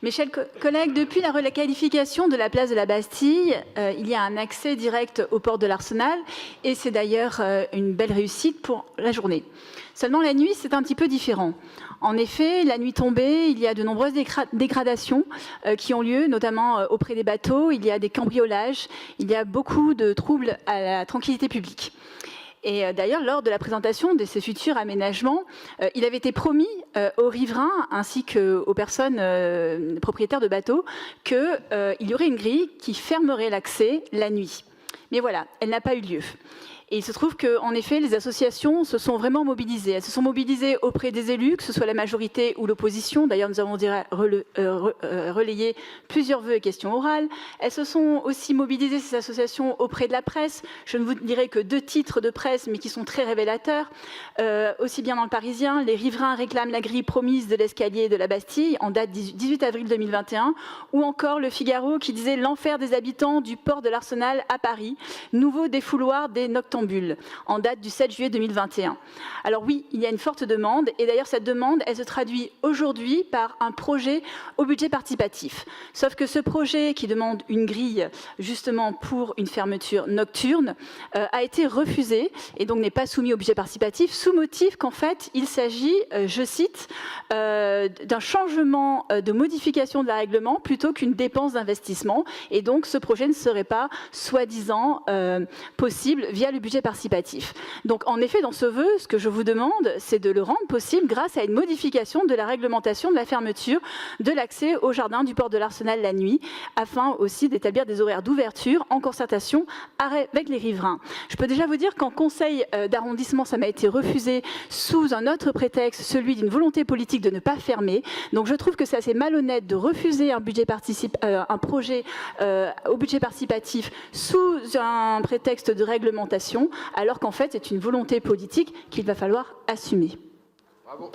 Mes chers collègues, depuis la requalification de la place de la Bastille, il y a un accès direct au port de l'Arsenal et c'est d'ailleurs une belle réussite pour la journée. Seulement la nuit, c'est un petit peu différent. En effet, la nuit tombée, il y a de nombreuses dégradations qui ont lieu, notamment auprès des bateaux. Il y a des cambriolages, il y a beaucoup de troubles à la tranquillité publique. Et d'ailleurs, lors de la présentation de ces futurs aménagements, il avait été promis aux riverains ainsi qu'aux personnes propriétaires de bateaux qu'il y aurait une grille qui fermerait l'accès la nuit. Mais voilà, elle n'a pas eu lieu. Et il se trouve qu'en effet, les associations se sont vraiment mobilisées. Elles se sont mobilisées auprès des élus, que ce soit la majorité ou l'opposition. D'ailleurs, nous avons relayé plusieurs vœux et questions orales. Elles se sont aussi mobilisées, ces associations, auprès de la presse. Je ne vous dirai que 2 titres de presse, mais qui sont très révélateurs. Aussi bien dans le Parisien, les riverains réclament la grille promise de l'escalier de la Bastille, en date 18 avril 2021. Ou encore le Figaro qui disait « L'enfer des habitants du port de l'Arsenal à Paris. Nouveau défouloir des noctambules ». En date du 7 juillet 2021. Alors oui, il y a une forte demande, et d'ailleurs cette demande, elle se traduit aujourd'hui par un projet au budget participatif. Sauf que ce projet, qui demande une grille justement pour une fermeture nocturne, a été refusé, et donc n'est pas soumis au budget participatif, sous motif qu'en fait, il s'agit, je cite, d'un changement de modification de la règlement plutôt qu'une dépense d'investissement, et donc ce projet ne serait pas, soi-disant, possible via le budget participatif. Donc en effet, dans ce vœu, ce que je vous demande, c'est de le rendre possible grâce à une modification de la réglementation de la fermeture de l'accès au jardin du port de l'Arsenal la nuit, afin aussi d'établir des horaires d'ouverture en concertation avec les riverains. Je peux déjà vous dire qu'en conseil d'arrondissement, ça m'a été refusé sous un autre prétexte, celui d'une volonté politique de ne pas fermer. Donc je trouve que c'est assez malhonnête de refuser un projet au budget participatif sous un prétexte de réglementation, alors qu'en fait, c'est une volonté politique qu'il va falloir assumer. Bravo.